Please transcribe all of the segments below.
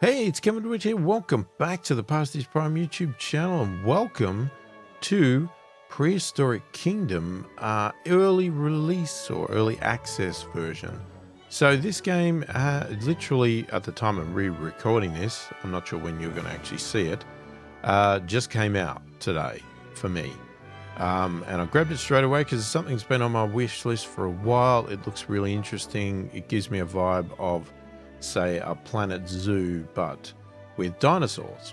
Hey, it's Kevin Rich here. Welcome back to the Pasthisprime YouTube channel and welcome to Prehistoric Kingdom early release or early access version. So this game, literally at the time of re-recording this, I'm not sure when you're going to actually see it, just came out today for me. And I grabbed it straight away because something's been on my wish list for a while. It looks really interesting. It gives me a vibe of, say, a Planet Zoo, but with dinosaurs.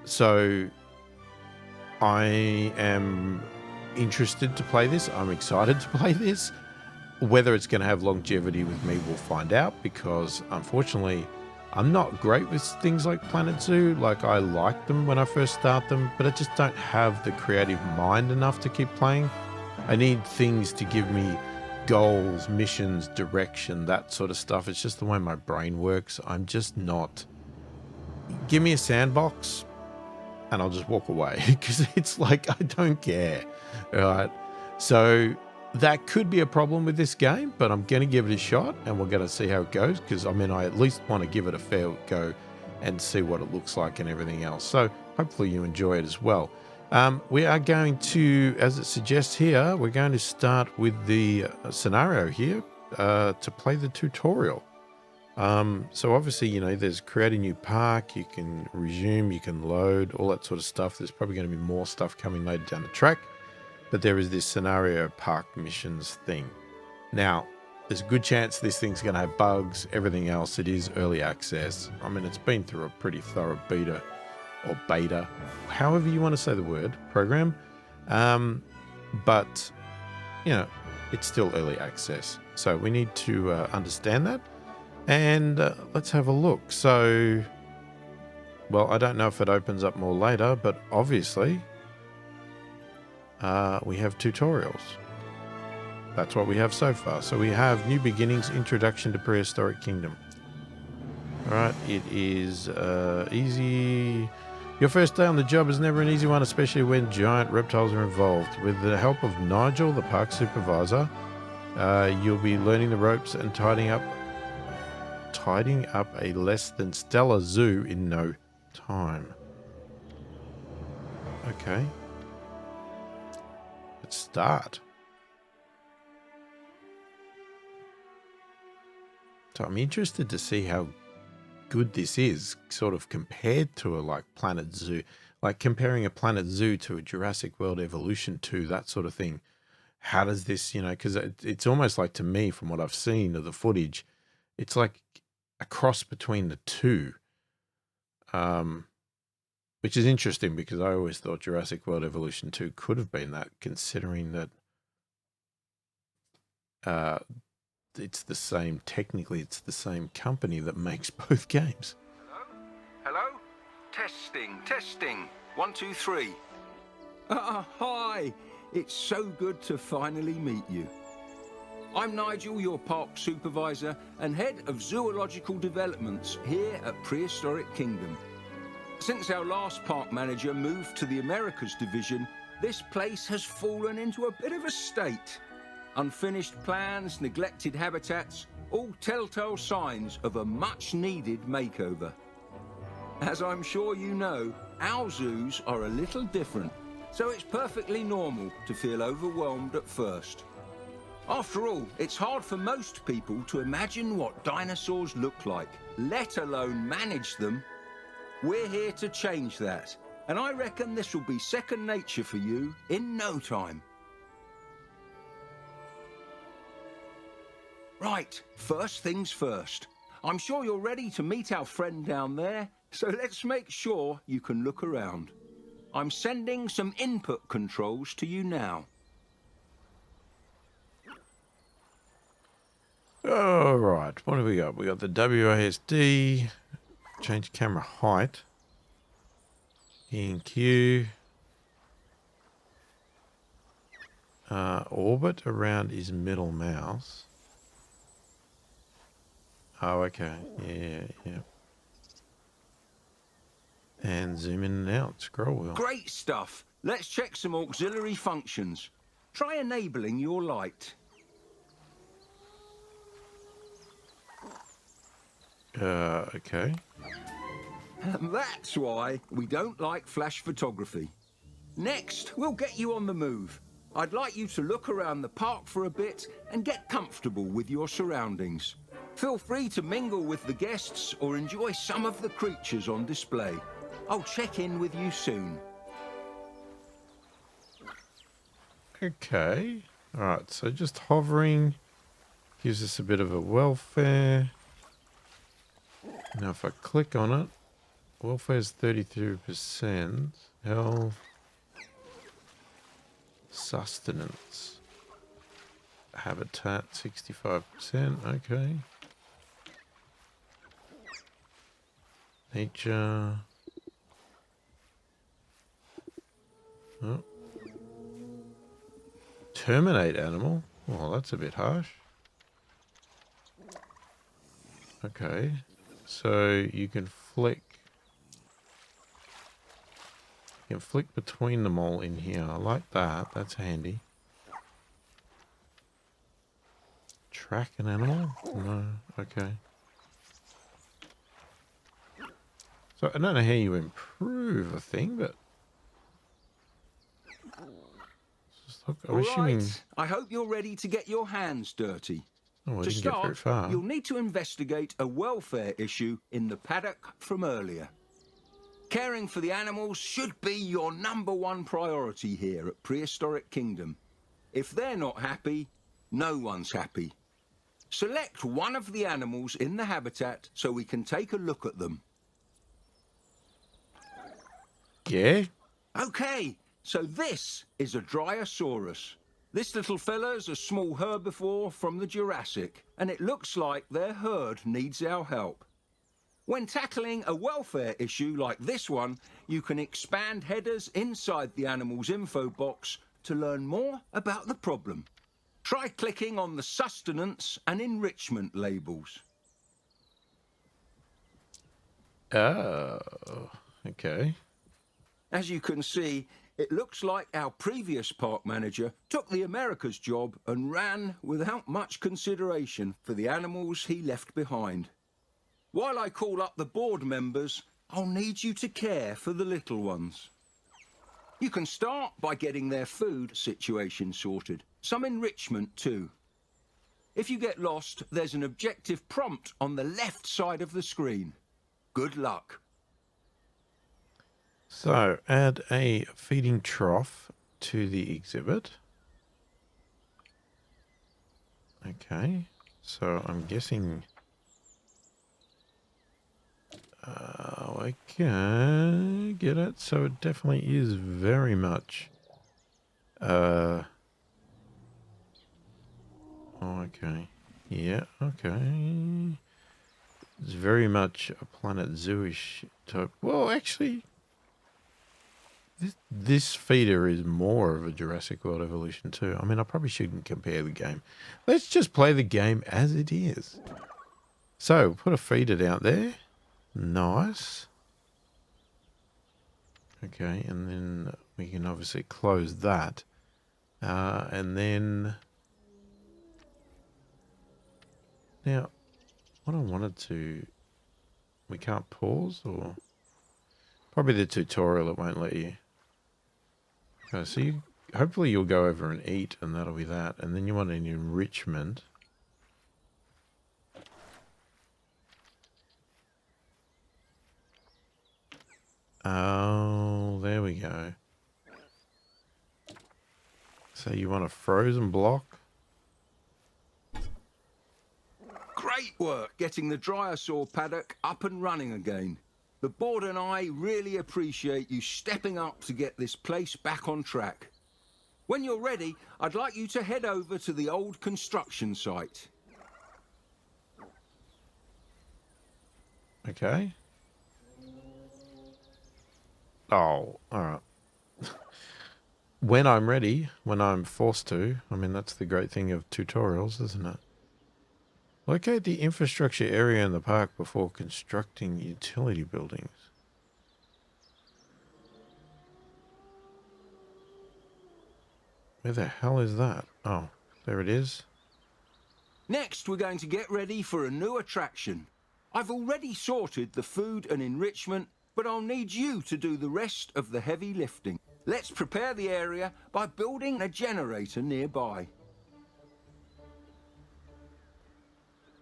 So I am interested to play this. I'm excited to play this. Whether it's going to have longevity with me, we'll find out, because unfortunately I'm not great with things like Planet Zoo. Like, I like them when I first start them, but I just don't have the creative mind enough to keep playing. I need things to give me goals, missions, direction, that sort of stuff. It's just the way my brain works. I'm just not. Give me a sandbox and I'll just walk away because it's like, I don't care. All right. So that could be a problem with this game, but I'm going to give it a shot and we're going to see how it goes, because I mean, I at least want to give it a fair go and see what it looks like and everything else. So hopefully you enjoy it as well. We are going to, as it suggests here, we're going to start with the scenario here to play the tutorial. So obviously, you know, there's create a new park, you can resume, you can load, all that sort of stuff. There's probably going to be more stuff coming later down the track, but there is this scenario park missions thing. Now, there's a good chance this thing's going to have bugs, everything else. It is early access. I mean, it's been through a pretty thorough beta, however you want to say the word, program. But, you know, it's still early access. So we need to understand that. And let's have a look. So, well, I don't know if it opens up more later, but obviously we have tutorials. That's what we have so far. So we have New Beginnings, Introduction to Prehistoric Kingdom. All right, it is easy. Your first day on the job is never an easy one, especially when giant reptiles are involved. With the help of Nigel, the park supervisor, you'll be learning the ropes and tidying up a less than stellar zoo in no time. Okay. Let's start. So I'm interested to see how good this is, sort of compared to a like Planet Zoo, like comparing a Planet Zoo to a Jurassic World Evolution 2, that sort of thing. How does this, you know, because it's almost like, to me, from what I've seen of the footage, it's like a cross between the two, which is interesting because I always thought Jurassic World Evolution 2 could have been that, considering that it's the same, technically it's the same company that makes both games. Hello? Testing. 1, 2, 3. Hi. It's so good to finally meet you. I'm Nigel, your park supervisor and head of zoological developments here at Prehistoric Kingdom. Since our last park manager moved to the Americas division, this place has fallen into a bit of a state. Unfinished plans, neglected habitats, all telltale signs of a much-needed makeover. As I'm sure you know, our zoos are a little different, so it's perfectly normal to feel overwhelmed at first. After all, it's hard for most people to imagine what dinosaurs look like, let alone manage them. We're here to change that, and I reckon this will be second nature for you in no time. Right, first things first. I'm sure you're ready to meet our friend down there, so let's make sure you can look around. I'm sending some input controls to you now. All right, what have we got? We got the WASD, change camera height, E and Q, orbit around his middle mouse. Oh, okay. Yeah. And zoom in and out, scroll wheel. Great stuff. Let's check some auxiliary functions. Try enabling your light. Okay. And that's why we don't like flash photography. Next, we'll get you on the move. I'd like you to look around the park for a bit and get comfortable with your surroundings. Feel free to mingle with the guests or enjoy some of the creatures on display. I'll check in with you soon. Okay. All right. So just hovering gives us a bit of a welfare. Now if I click on it, welfare's 33%. Health. Sustenance. Habitat 65%. Okay. Nature. Oh. Terminate animal. Well, that's a bit harsh. Okay. So you can flick. You can flick between them all in here. I like that. That's handy. Track an animal? No. Okay. So I don't know how you improve a thing, but just look, I'm assuming. Right. I hope you're ready to get your hands dirty. Oh, I To didn't get very start, far. you'll need to investigate a welfare issue in the paddock from earlier. Caring for the animals should be your #1 priority here at Prehistoric Kingdom. If they're not happy, no one's happy. Select one of the animals in the habitat so we can take a look at them. Yeah. Okay, so this is a Dryosaurus. This little fella's a small herbivore from the Jurassic, and it looks like their herd needs our help. When tackling a welfare issue like this one, you can expand headers inside the animal's info box to learn more about the problem. Try clicking on the sustenance and enrichment labels. Oh. Okay. As you can see, it looks like our previous park manager took the America's job and ran without much consideration for the animals he left behind. While I call up the board members, I'll need you to care for the little ones. You can start by getting their food situation sorted, some enrichment too. If you get lost, there's an objective prompt on the left side of the screen. Good luck. So add a feeding trough to the exhibit. Okay. So I'm guessing I can get it. So it definitely is very much oh, okay. Yeah, okay. It's very much a Planet Zoo-ish type. Well, actually, this feeder is more of a Jurassic World evolution too. I mean, I probably shouldn't compare the game. Let's just play the game as it is. So, put a feeder down there. Nice. Okay, and then we can obviously close that. And then... Now, what I wanted to... We can't pause, or... Probably the tutorial, it won't let you. Okay, so you, hopefully you'll go over and eat, and that'll be that. And then you want an enrichment. Oh, there we go. So you want a frozen block? Great work getting the Dryosaur paddock up and running again. The board and I really appreciate you stepping up to get this place back on track. When you're ready, I'd like you to head over to the old construction site. Okay. Oh, alright. When I'm ready, when I'm forced to. I mean, that's the great thing of tutorials, isn't it? Locate the infrastructure area in the park before constructing utility buildings. Where the hell is that? Oh, there it is. Next, we're going to get ready for a new attraction. I've already sorted the food and enrichment, but I'll need you to do the rest of the heavy lifting. Let's prepare the area by building a generator nearby.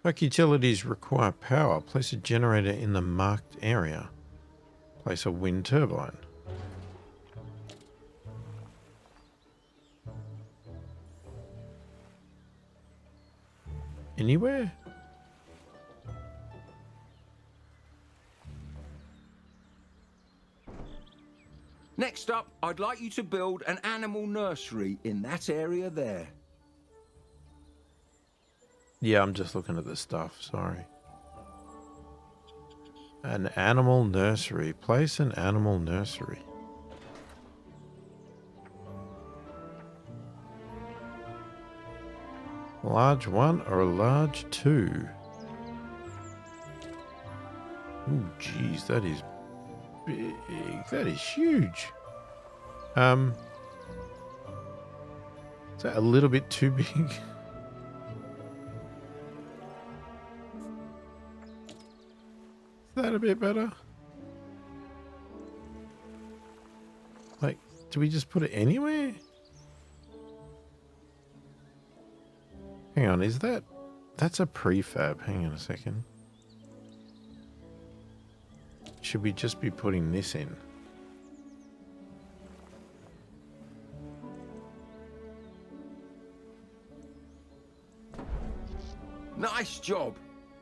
Like utilities require power. Place a generator in the marked area. Place a wind turbine. Anywhere? Next up, I'd like you to build an animal nursery in that area there. Yeah, I'm just looking at the stuff, sorry. An animal nursery. Place an animal nursery. Large one or a large two? Ooh, geez, that is big. That is huge. Is that a little bit too big? Is that a bit better? Like, do we just put it anywhere? Hang on, is that... That's a prefab. Hang on a second. Should we just be putting this in? Nice job.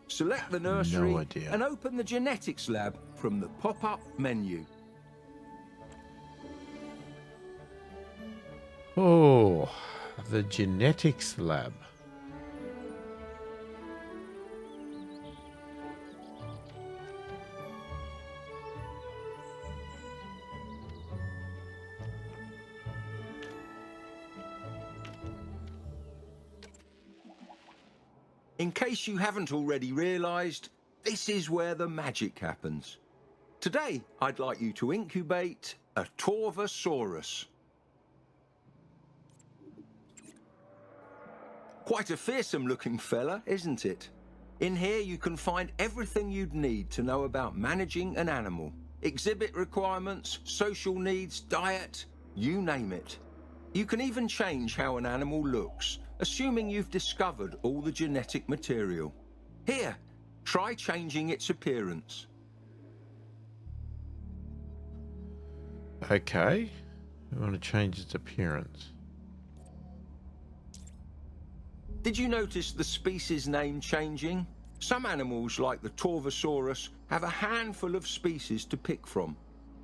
Select the nursery No idea. and open the genetics lab from the pop-up menu. Oh, the genetics lab. In case you haven't already realised, this is where the magic happens. Today, I'd like you to incubate a Torvosaurus. Quite a fearsome looking fella, isn't it? In here you can find everything you'd need to know about managing an animal. Exhibit requirements, social needs, diet, you name it. You can even change how an animal looks, assuming you've discovered all the genetic material. Here, try changing its appearance. Okay. We want to change its appearance. Did you notice the species name changing? Some animals, like the Torvosaurus, have a handful of species to pick from,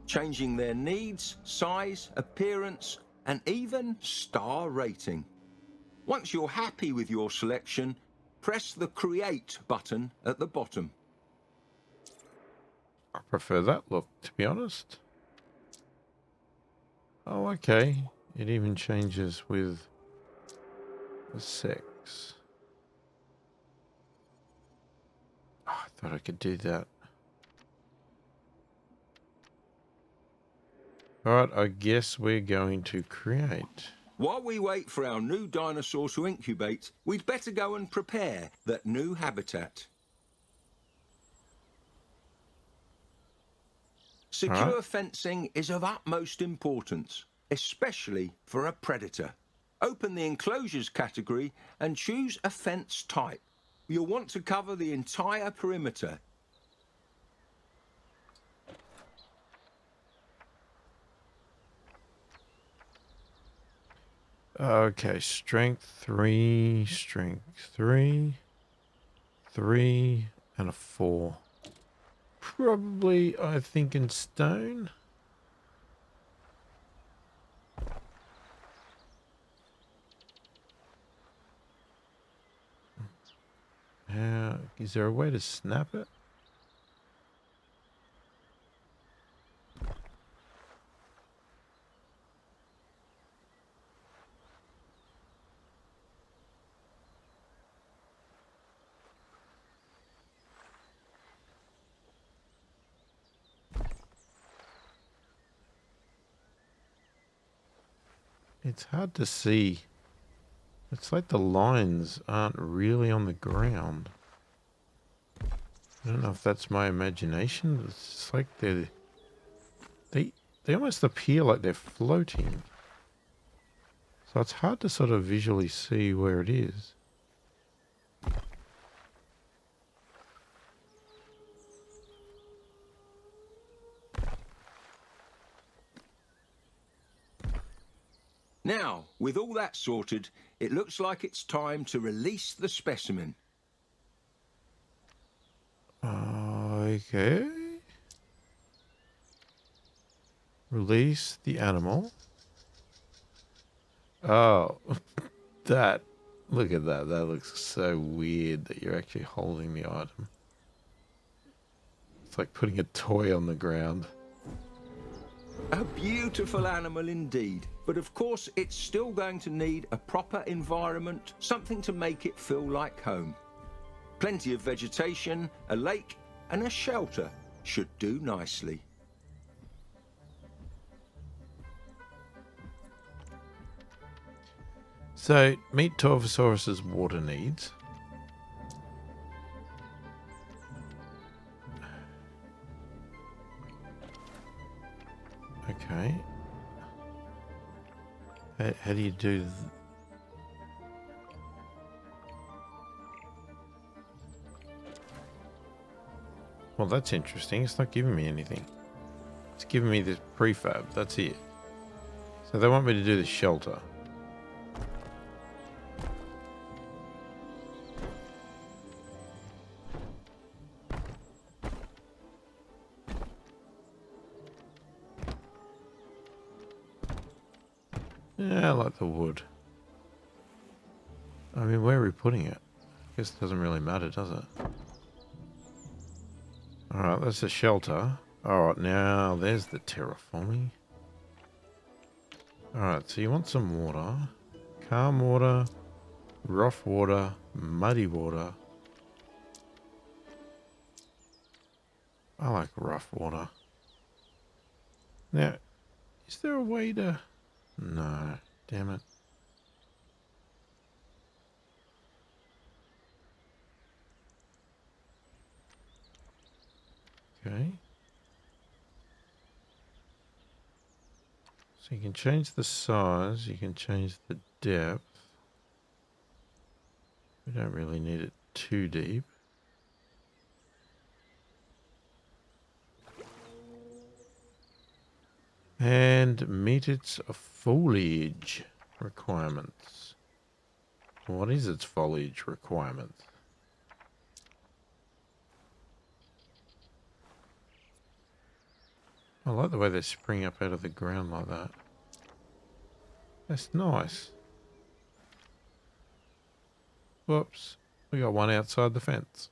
changing their needs, size, appearance, and even star rating. Once you're happy with your selection, press the Create button at the bottom. I prefer that look, to be honest. Oh, okay. It even changes with the sex. Oh, I thought I could do that. Alright, I guess we're going to create. While we wait for our new dinosaur to incubate, we'd better go and prepare that new habitat. Secure fencing is of utmost importance, especially for a predator. Open the enclosures category and choose a fence type. You'll want to cover the entire perimeter. Okay, strength 3, 3, and a 4. Probably, I think, in stone. Is there a way to snap it? It's hard to see. It's like the lines aren't really on the ground. I don't know if that's my imagination. It's like they almost appear like they're floating. So it's hard to sort of visually see where it is. Now, with all that sorted, it looks like it's time to release the specimen. Okay. Release the animal. Oh, that. Look at that. That looks so weird that you're actually holding the item. It's like putting a toy on the ground. A beautiful animal indeed, but of course it's still going to need a proper environment, something to make it feel like home. Plenty of vegetation, a lake and a shelter should do nicely. So, meet Torvosaurus's water needs. Okay. How do you do... Well, that's interesting. It's not giving me anything. It's giving me this prefab. That's it. So they want me to do the shelter. Yeah, I like the wood. I mean, where are we putting it? I guess it doesn't really matter, does it? Alright, that's the shelter. Alright, now there's the terraforming. Alright, so you want some water. Calm water, rough water, muddy water. I like rough water. Now, is there a way to... No, damn it. Okay. So you can change the size, you can change the depth. We don't really need it too deep. And meet its foliage requirements. What is its foliage requirements? I like the way they spring up out of the ground like that. That's nice. Whoops. We got one outside the fence.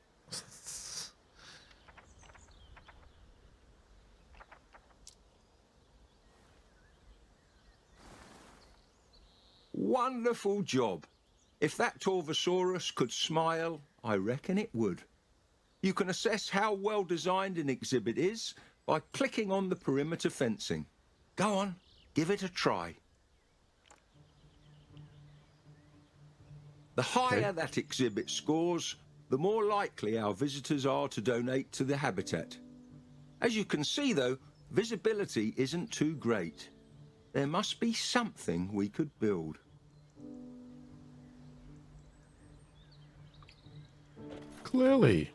Wonderful job. If that Torvosaurus could smile, I reckon it would. You can assess how well designed an exhibit is by clicking on the perimeter fencing. Go on, give it a try. The higher that exhibit scores, the more likely our visitors are to donate to the habitat. As you can see though, visibility isn't too great. There must be something we could build. Clearly.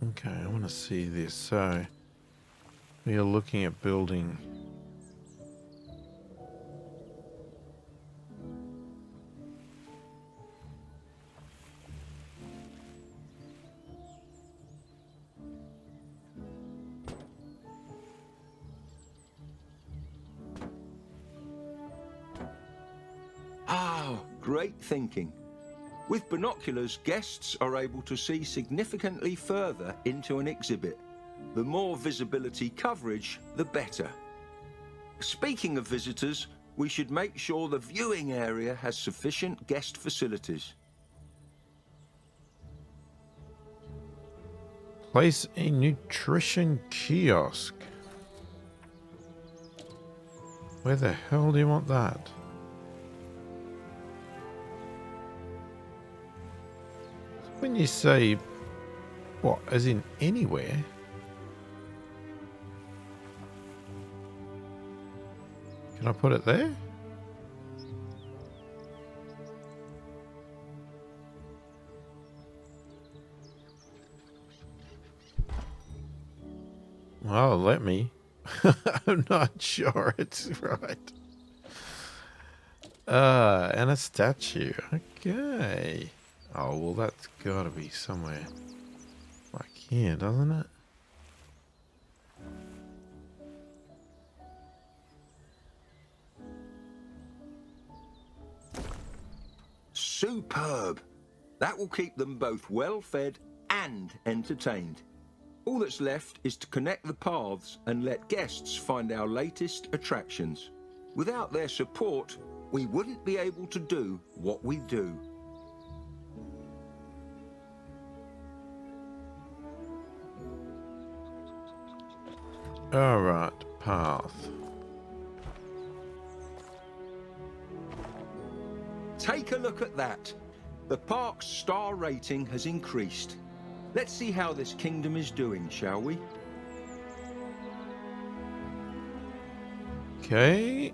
Okay, I want to see this. So, we are looking at building. Ah, great thinking. With binoculars, guests are able to see significantly further into an exhibit. The more visibility coverage, the better. Speaking of visitors, we should make sure the viewing area has sufficient guest facilities. Place a nutrition kiosk. Where the hell do you want that? when you say, what, as in anywhere? Can I put it there? Well, let me. I'm not sure it's right. And a statue. Okay. Oh, well, that's got to be somewhere like here, doesn't it? Superb. That will keep them both well fed and entertained. All that's left is to connect the paths and let guests find our latest attractions. Without their support, we wouldn't be able to do what we do. All right, path. Take a look at that. The park's star rating has increased. Let's see how this kingdom is doing, shall we? Okay.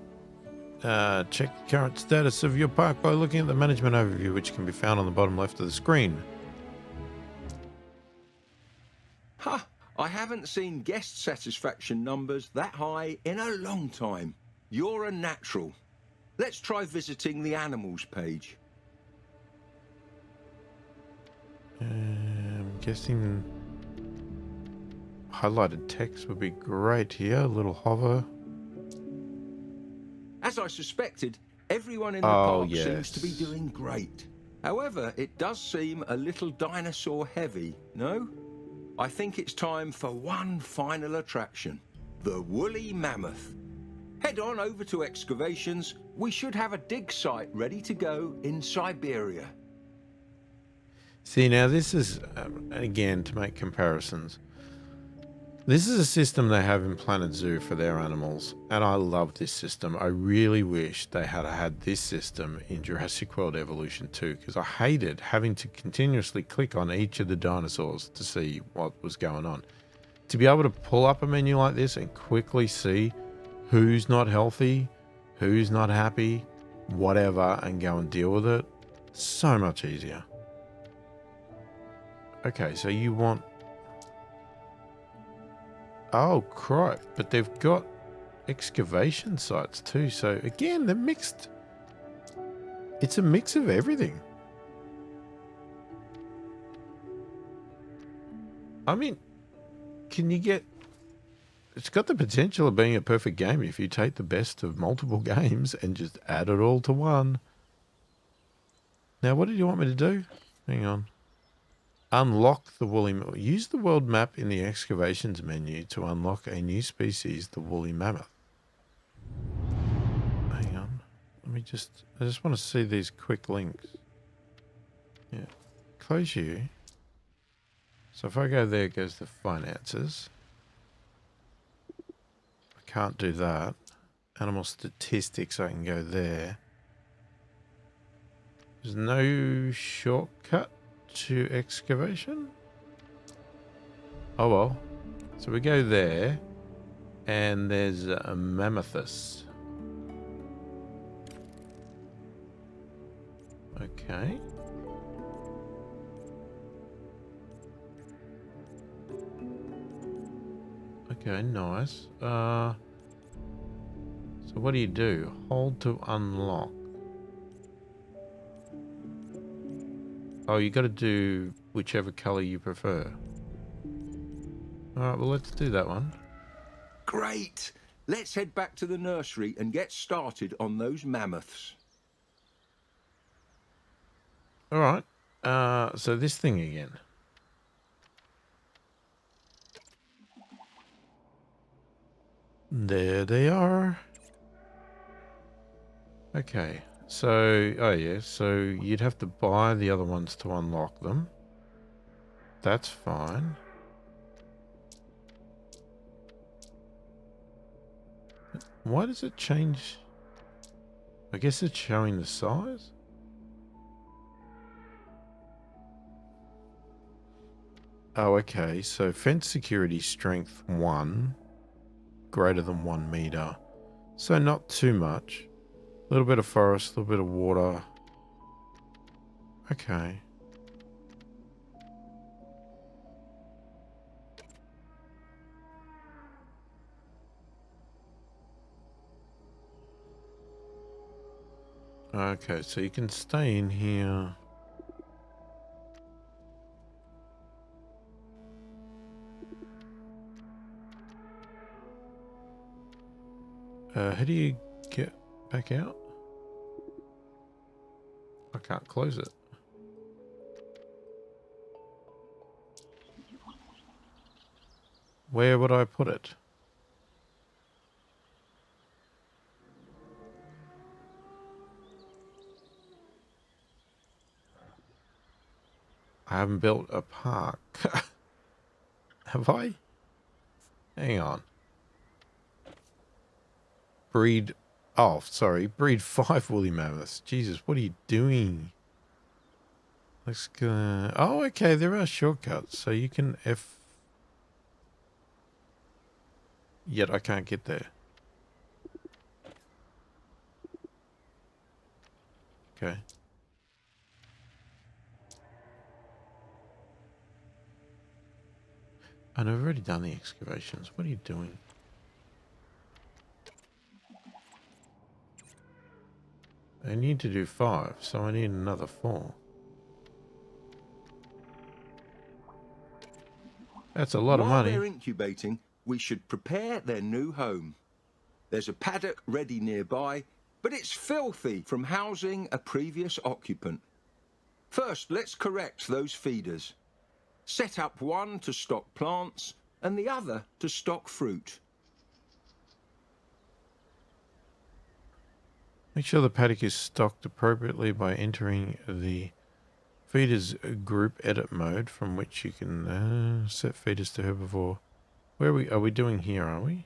Check the current status of your park by looking at the management overview, which can be found on the bottom left of the screen. Ha! I haven't seen guest satisfaction numbers that high in a long time. You're a natural. Let's try visiting the animals page. I'm guessing highlighted text would be great here. A little hover. As I suspected, everyone in the Oh, park seems to be yes. doing great. However, it does seem a little dinosaur heavy, no? I think it's time for one final attraction, the woolly mammoth. Head on over to excavations. We should have a dig site ready to go in Siberia. See, now this is, again, to make comparisons. This is a system they have in Planet Zoo for their animals, and I love this system. I really wish they had had this system in Jurassic World Evolution 2, because I hated having to continuously click on each of the dinosaurs to see what was going on. To be able to pull up a menu like this and quickly see who's not healthy, who's not happy, whatever, and go and deal with it, so much easier. Okay, so you want... Oh, crap. But they've got excavation sites too. So, again, they're mixed. It's a mix of everything. I mean, can you get... It's got the potential of being a perfect game if you take the best of multiple games and just add it all to one. Now, what did you want me to do? Hang on. Unlock the woolly... Use the world map in the excavations menu to unlock a new species, the woolly mammoth. Hang on. Let me just... I just want to see these quick links. Yeah. Close you. So if I go there, it goes to finances. I can't do that. Animal statistics, I can go there. There's no shortcut to excavation? Oh well. So we go there, and there's a mammothus. Okay. Okay, nice. So what do? Hold to unlock. Oh, you got to do whichever color you prefer. All right, well, let's do that one. Great! Let's head back to the nursery and get started on those mammoths. All right. So this thing again. There they are. Okay. So, oh yeah, so you'd have to buy the other ones to unlock them. That's fine. Why does it change? I guess it's showing the size. Oh, okay. So fence security strength 1, greater than 1 meter. So not too much. A little bit of forest, a little bit of water. Okay. Okay, so you can stay in here. How do you get back out? I can't close it. Where would I put it? I haven't built a park. Have I? Hang on. Breed... Oh, sorry. Breed 5 woolly mammoths. Jesus, what are you doing? Let's go... Oh, okay. There are shortcuts. So you can F... Yet I can't get there. Okay. And I've already done the excavations. What are you doing? I need to do 5, so I need another 4. That's a lot of While money. they're incubating, we should prepare their new home. There's a paddock ready nearby, but it's filthy from housing a previous occupant. First, let's correct those feeders. Set up one to stock plants and the other to stock fruit. Make sure the paddock is stocked appropriately by entering the feeders group edit mode, from which you can set feeders to herbivore. Where are we doing here, are we?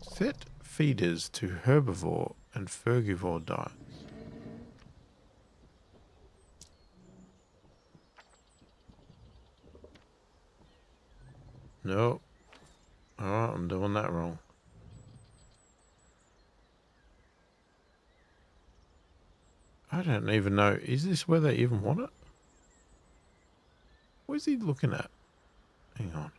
Set feeders to herbivore and frugivore diets. No. Alright, I'm doing that wrong. I don't even know. Is this where they even want it? What is he looking at? Hang on.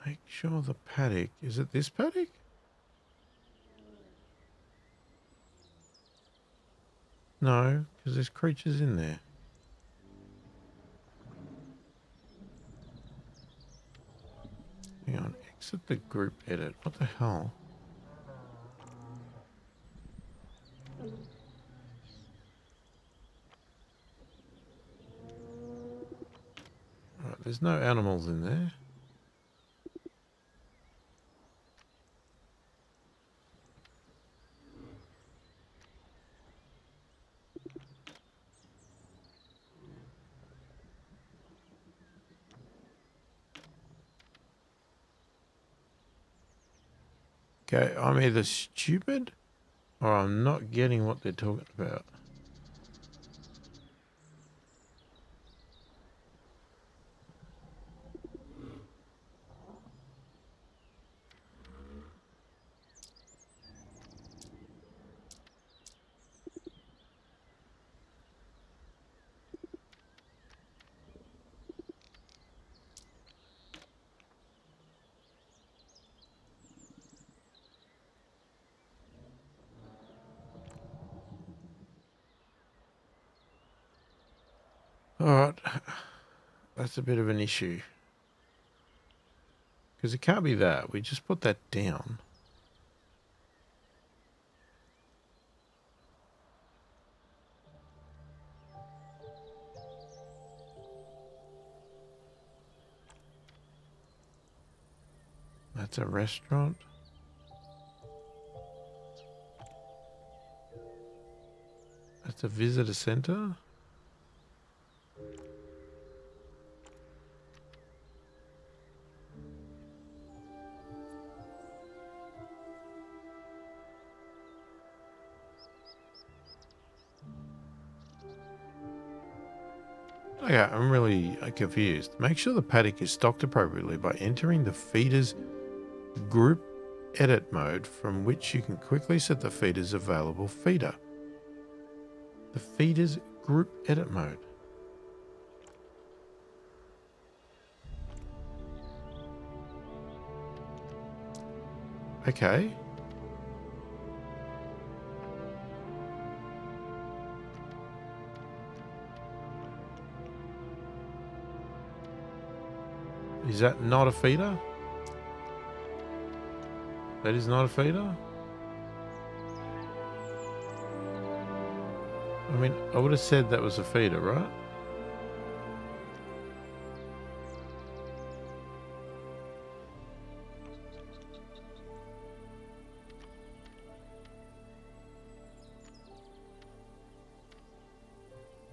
Make sure the paddock... Is it this paddock? No, because there's creatures in there. Hang on. Exit the group edit. What the hell? Right, there's no animals in there. Okay, I'm either stupid or I'm not getting what they're talking about. Alright. That's a bit of an issue. Because it can't be that. We just put that down. That's a restaurant. That's a visitor center. Okay, I'm really confused. Make sure the paddock is stocked appropriately by entering the feeder's group edit mode, from which you can quickly set the feeder's available feeder. The feeder's group edit mode. Okay. Is that not a feeder? That is not a feeder? I mean, I would have said that was a feeder, right?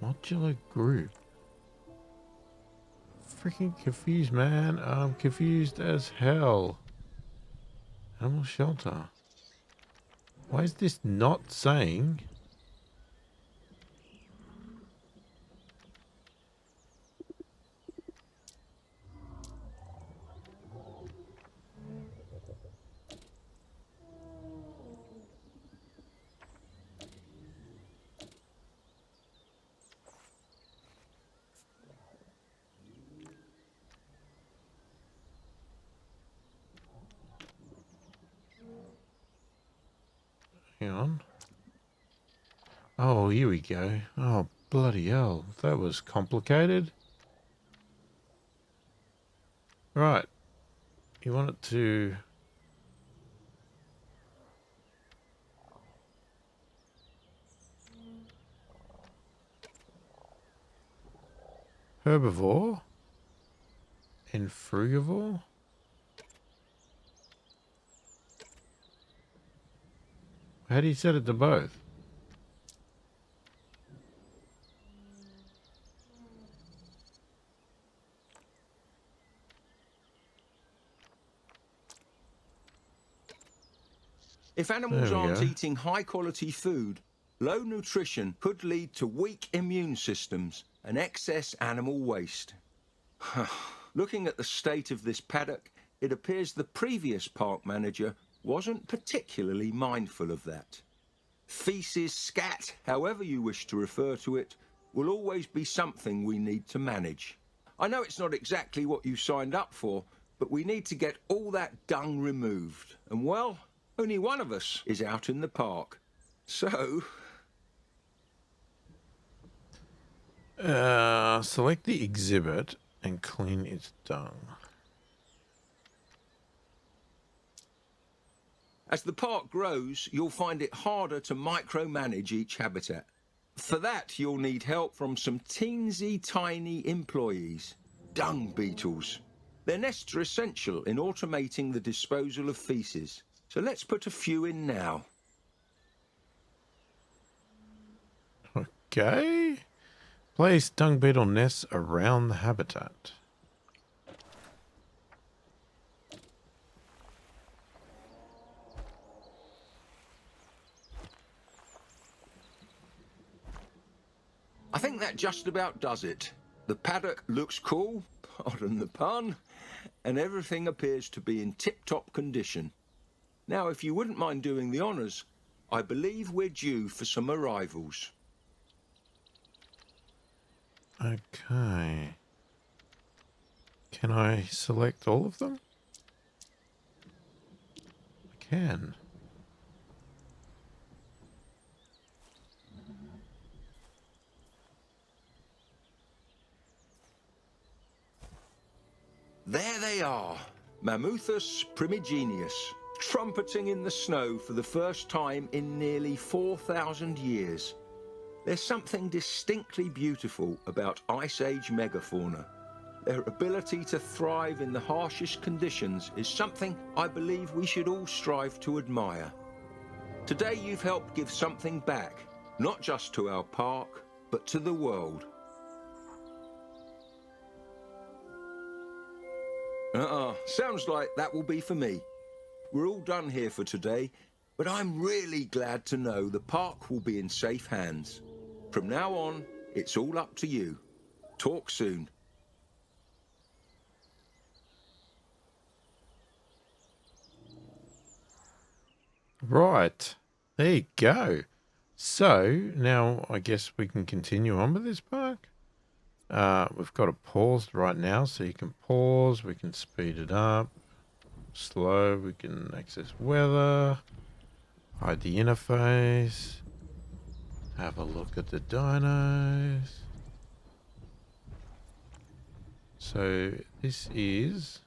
Modular group. Freaking confused, man. I'm confused as hell. Animal shelter. Why is this not saying? Hang on. Oh, here we go. Oh, bloody hell. That was complicated. Right. You want it to... herbivore and frugivore? How do you set it to both? If animals There we aren't go. eating high-quality food, low nutrition could lead to weak immune systems and excess animal waste. Looking at the state of this paddock, it appears the previous park manager wasn't particularly mindful of that. Feces, scat, however you wish to refer to it, will always be something we need to manage. I know it's not exactly what you signed up for, but we need to get all that dung removed. And well, only one of us is out in the park. So... select the exhibit and clean its dung. As the park grows, you'll find it harder to micromanage each habitat. For that, you'll need help from some teensy tiny employees, dung beetles. Their nests are essential in automating the disposal of feces, so let's put a few in now. Okay. Place dung beetle nests around the habitat. I think that just about does it. The paddock looks cool, pardon the pun, and everything appears to be in tip-top condition. Now, if you wouldn't mind doing the honours, I believe we're due for some arrivals. Okay. Can I select all of them? I can. There they are, Mammuthus primigenius, trumpeting in the snow for the first time in nearly 4,000 years. There's something distinctly beautiful about Ice Age megafauna. Their ability to thrive in the harshest conditions is something I believe we should all strive to admire. Today you've helped give something back, not just to our park, but to the world. Sounds like that will be for me. We're all done here for today, but I'm really glad to know the park will be in safe hands. From now on, it's all up to you. Talk soon. Right. There you go. So, now I guess we can continue on with this park. We've got it paused right now, so you can pause. We can speed it up. Slow. We can access weather. Hide the interface. Have a look at the dinos. So, this is...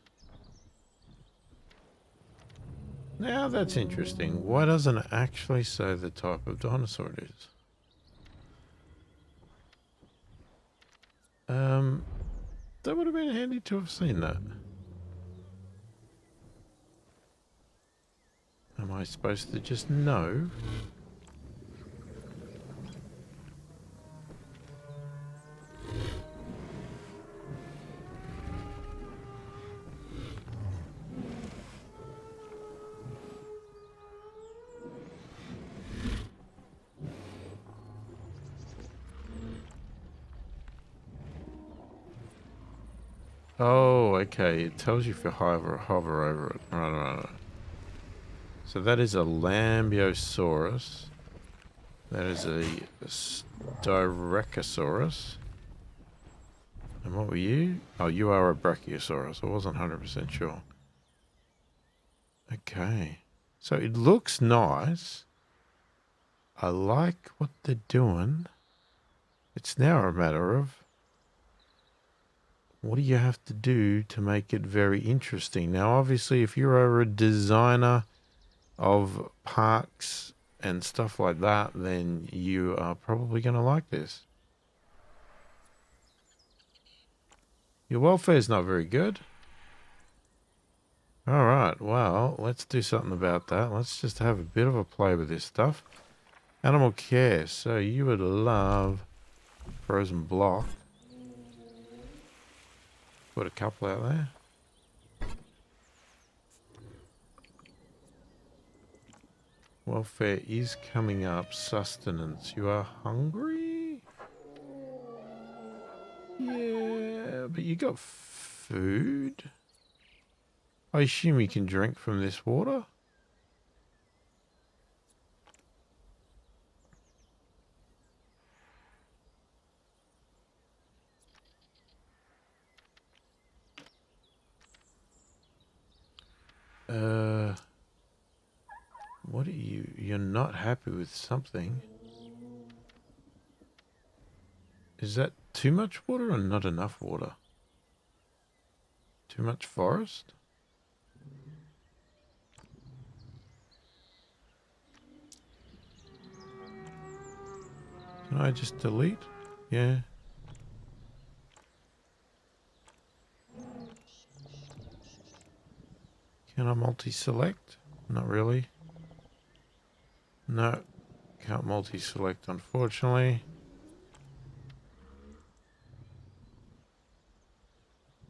Now that's interesting. Why doesn't it actually say the type of dinosaur it is? That would have been handy to have seen that. Am I supposed to just know? Oh, okay. It tells you if you hover over it. Right. So that is a Lambiosaurus. That is a Styracosaurus. And what were you? Oh, you are a Brachiosaurus. I wasn't 100% sure. Okay. So it looks nice. I like what they're doing. It's now a matter of what do you have to do to make it very interesting? Now, obviously, if you're a designer of parks and stuff like that, then you are probably going to like this. Your welfare's not very good. All right, well, let's do something about that. Let's just have a bit of a play with this stuff. Animal care. So you would love frozen block. Put a couple out there. Welfare is coming up. Sustenance. You are hungry? Yeah, but you got food? I assume you can drink from this water? What are you? You're not happy with something. Is that too much water or not enough water? Too much forest? Can I just delete? Yeah. Can I multi-select? Not really. No. Can't multi-select, unfortunately.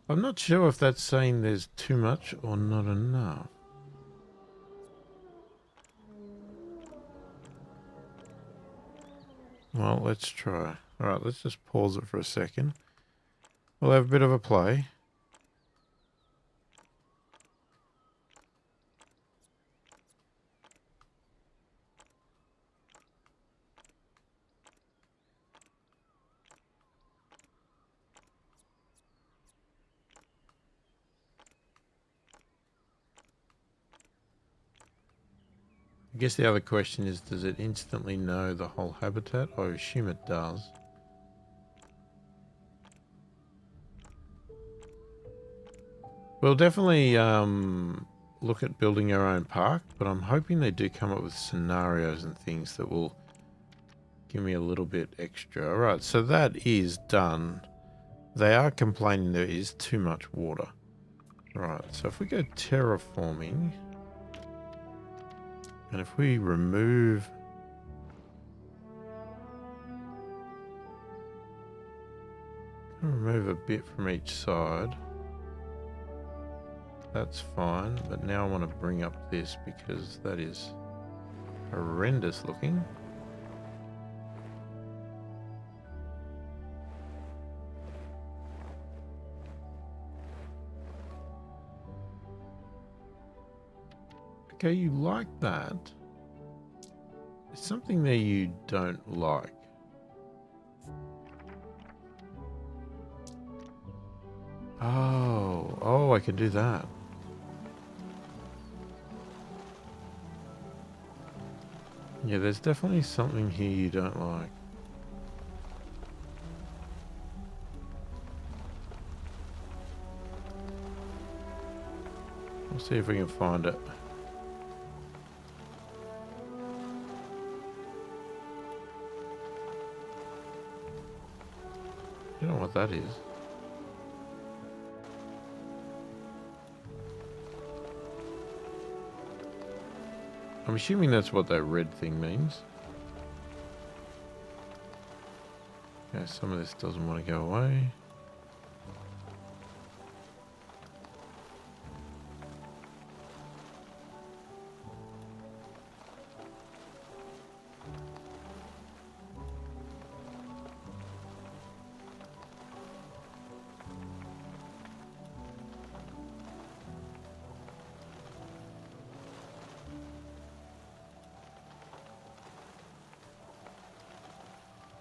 I'm not sure if that's saying there's too much or not enough. Well, let's try. Alright, let's just pause it for a second. We'll have a bit of a play. I guess the other question is, does it instantly know the whole habitat? I assume it does. We'll definitely look at building our own park, but I'm hoping they do come up with scenarios and things that will give me a little bit extra. All right, so that is done. They are complaining there is too much water. All right, so if we go terraforming, and if we remove... remove a bit from each side. That's fine, but now I want to bring up this because that is horrendous looking. Okay, you like that. There's something there you don't like. Oh, I can do that. Yeah, there's definitely something here you don't like. We'll see if we can find it. You know what that is? I'm assuming that's what that red thing means. Okay, some of this doesn't want to go away.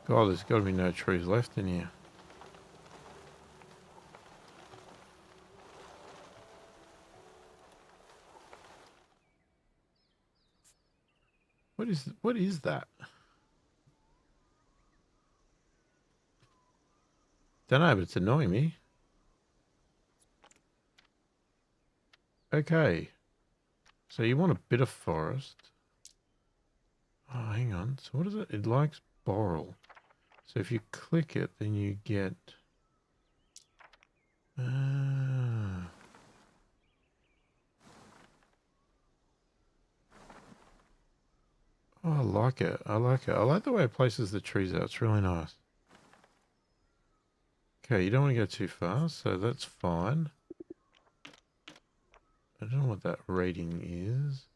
God, there's got to be no trees left in here. What is that? Don't know, but it's annoying me. Okay. So you want a bit of forest. Oh, hang on. So what is it? It likes boral. So if you click it, then you get... Oh, I like it. I like it. I like the way it places the trees out. It's really nice. Okay, you don't want to go too far, so that's fine. I don't know what that rating is.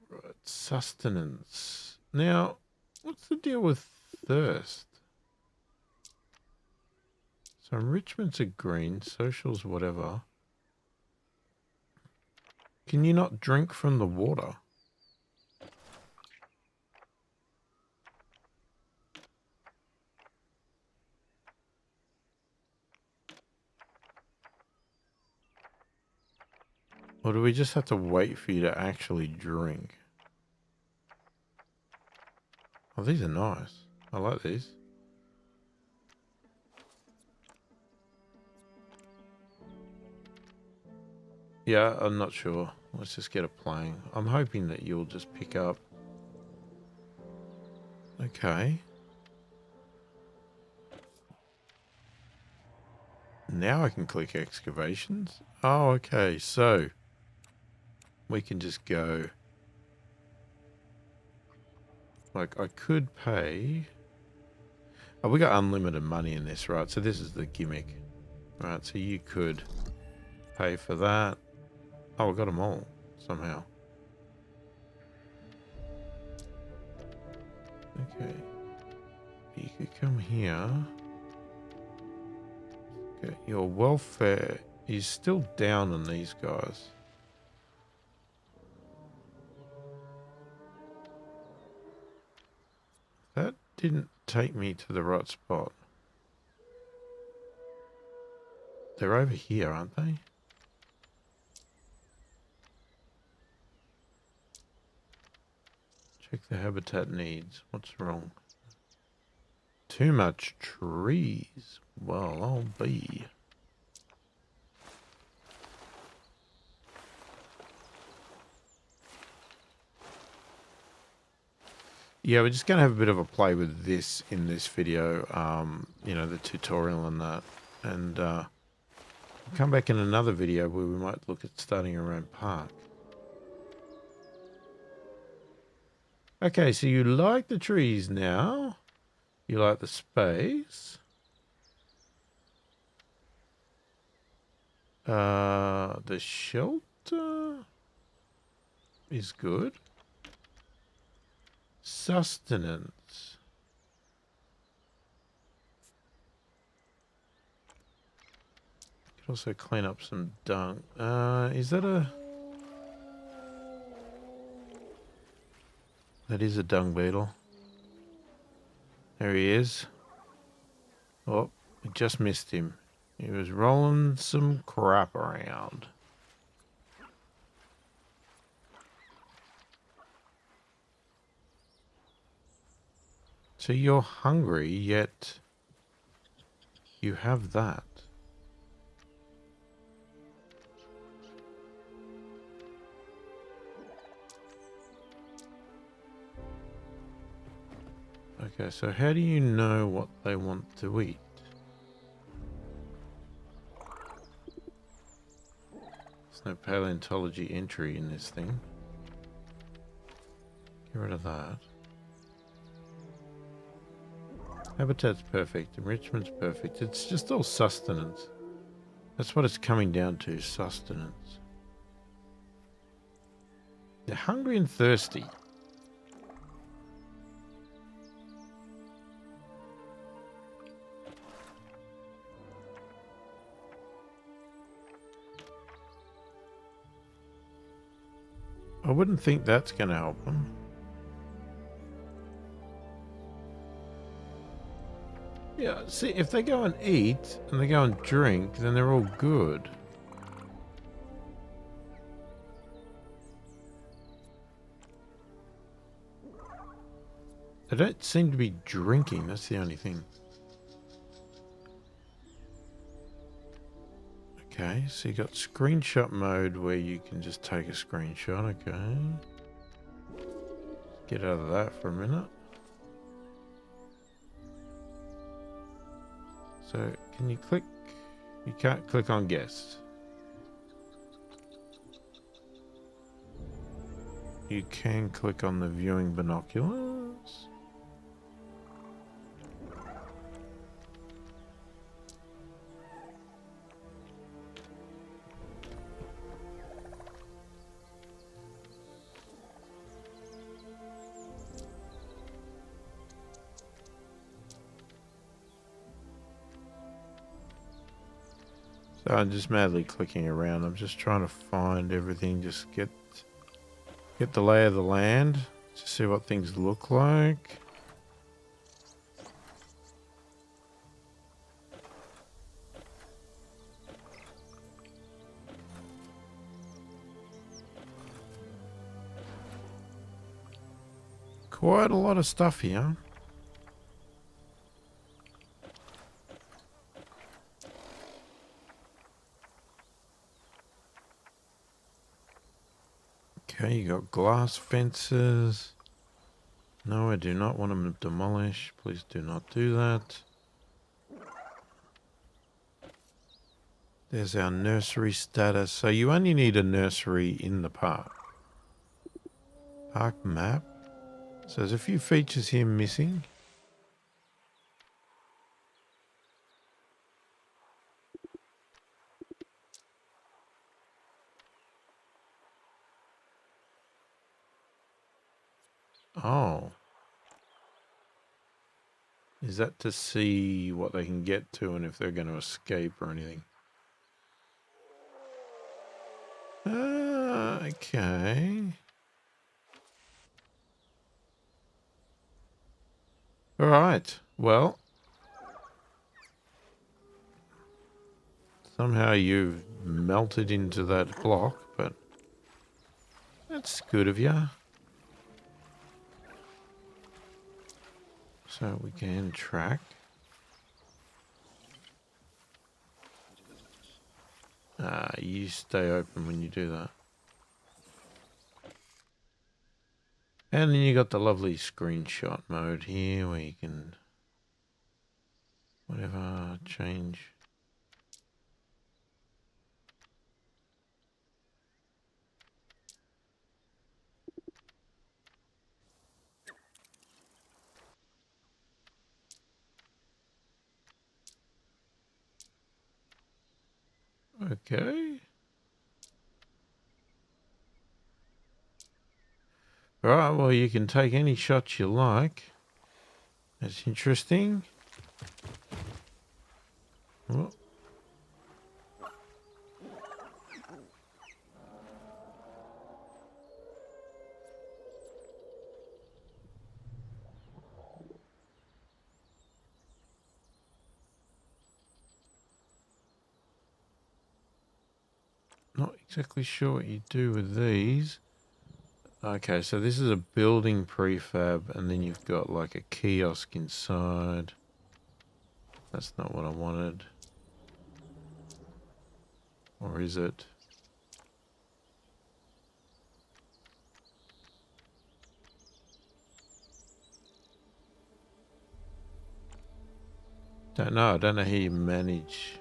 Right, sustenance. Now, what's the deal with thirst? So enrichments are green, socials whatever. Can you not drink from the water? Or do we just have to wait for you to actually drink? Oh, these are nice. I like these. Yeah, I'm not sure. Let's just get it playing. I'm hoping that you'll just pick up. Okay. Now I can click excavations. Oh, okay. So we can just go. Like I could pay. Oh, we got unlimited money in this, right? So this is the gimmick. Right, so you could pay for that. Oh, we got them all somehow. Okay. You could come here. Okay, your welfare is still down on these guys. That didn't take me to the right spot. They're over here, aren't they? Check the habitat needs. What's wrong? Too much trees. Well, I'll be. Yeah, we're just going to have a bit of a play with this in this video, you know, the tutorial and that. And come back in another video where we might look at starting our own park. Okay, so you like the trees now. You like the space. The shelter is good. Sustenance. Could also clean up some dung. Is that a... That is a dung beetle. There he is. Oh, we just missed him. He was rolling some crap around. So you're hungry, yet you have that. Okay, so how do you know what they want to eat? There's no paleontology entry in this thing. Get rid of that. Habitat's perfect. Enrichment's perfect. It's just all sustenance. That's what it's coming down to, sustenance. They're hungry and thirsty. I wouldn't think that's going to help them. Yeah, see, if they go and eat and they go and drink, then they're all good. They don't seem to be drinking, that's the only thing. Okay, so you got screenshot mode where you can just take a screenshot, okay. Get out of that for a minute. So, can you click? You can't click on guest. You can click on the viewing binoculars. So I'm just madly clicking around. I'm just trying to find everything. Just get the lay of the land to see what things look like. Quite a lot of stuff here. Okay, you got glass fences. No, I do not want them to demolish. Please do not do that. There's our nursery status. So you only need a nursery in the park. Park map. So there's a few features here missing. Oh. Is that to see what they can get to and if they're going to escape or anything? Okay. All right. Well, somehow you've melted into that block, but that's good of you. So we can track. You stay open when you do that. And then you got the lovely screenshot mode here where you can whatever change. Okay. All right, well, you can take any shots you like. That's interesting. Oh. Not exactly sure what you do with these. Okay, so this is a building prefab, and then you've got like a kiosk inside. That's not what I wanted. Or is it? Don't know. I don't know how you manage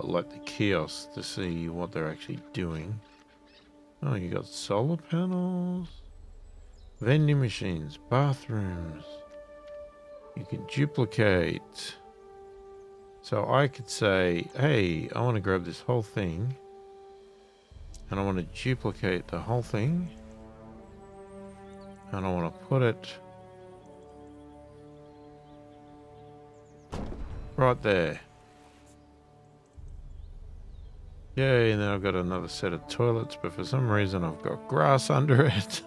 like the kiosks to see what they're actually doing. Oh, you got solar panels, vending machines, bathrooms. You can duplicate. So I could say, hey, I want to grab this whole thing and I want to duplicate the whole thing and I want to put it right there. Yay, and then I've got another set of toilets, but for some reason I've got grass under it.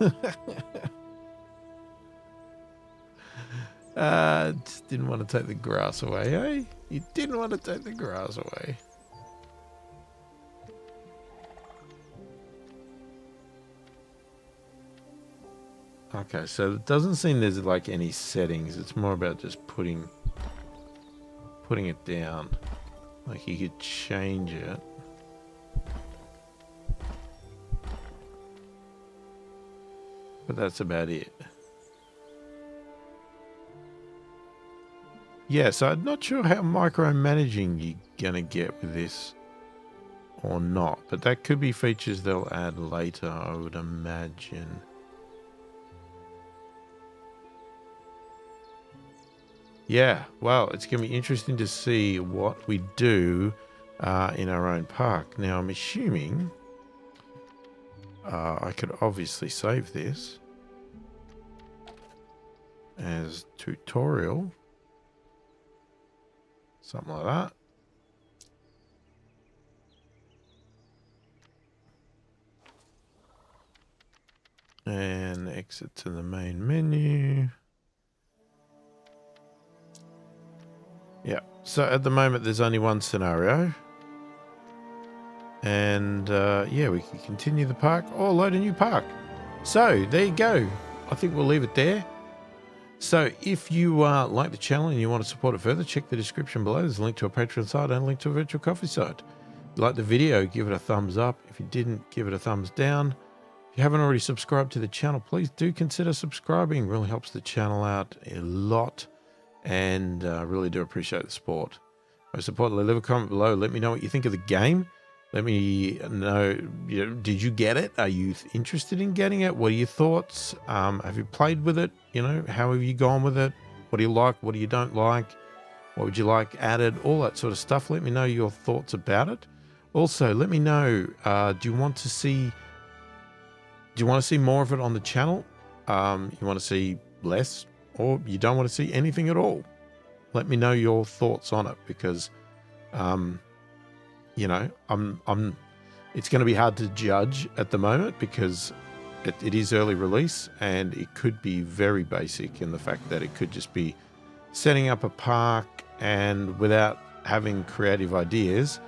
Just didn't want to take the grass away, eh? You didn't want to take the grass away. Okay, so it doesn't seem there's like any settings. It's more about just putting it down. Like you could change it. But that's about it. Yeah, so I'm not sure how micromanaging you're going to get with this or not. But that could be features they'll add later, I would imagine. Yeah, well, it's going to be interesting to see what we do in our own park. Now, I'm assuming I could obviously save this as tutorial. Something like that. And exit to the main menu. Yeah, so at the moment there's only one scenario. And yeah, we can continue the park or load a new park. So there you go. I think we'll leave it there. So if you like the channel and you want to support it further, check the description below. There's a link to a Patreon site and a link to a virtual coffee site. If you like the video, give it a thumbs up. If you didn't, give it a thumbs down. If you haven't already subscribed to the channel, please do consider subscribing. It really helps the channel out a lot. And really do appreciate the support. Most importantly, leave a comment below. Let me know what you think of the game. Let me know, did you get it? Are you interested in getting it? What are your thoughts? Have you played with it? How have you gone with it? What do you like? What do you don't like? What would you like added? All that sort of stuff. Let me know your thoughts about it. Also, let me know, do you want to see more of it on the channel? You want to see less, or you don't want to see anything at all? Let me know your thoughts on it, because it's going to be hard to judge at the moment because it is early release and it could be very basic in the fact that it could just be setting up a park and without having creative ideas.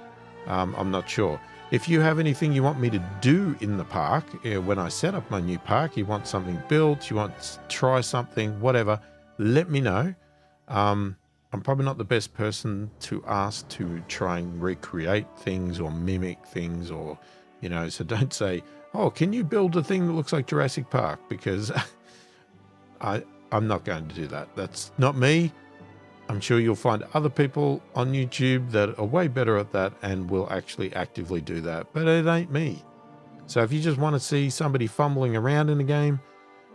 I'm not sure. If you have anything you want me to do in the park, when I set up my new park, you want something built, you want to try something, whatever, let me know. I'm probably not the best person to ask to try and recreate things or mimic things, or, so don't say, oh, can you build a thing that looks like Jurassic Park? Because I'm not going to do that. That's not me. I'm sure you'll find other people on YouTube that are way better at that and will actually actively do that, but it ain't me. So if you just want to see somebody fumbling around in a game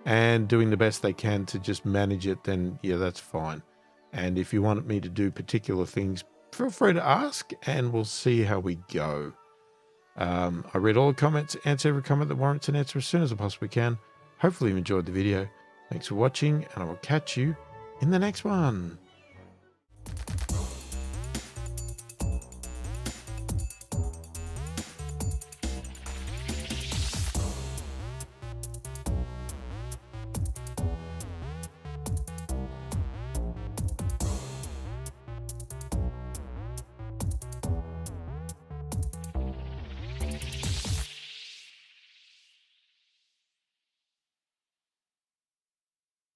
and doing the best they can to just manage it, then yeah, that's fine. And if you want me to do particular things, feel free to ask and we'll see how we go. I read all the comments, answer every comment that warrants an answer as soon as I possibly can. Hopefully you enjoyed the video. Thanks for watching, and I will catch you in the next one.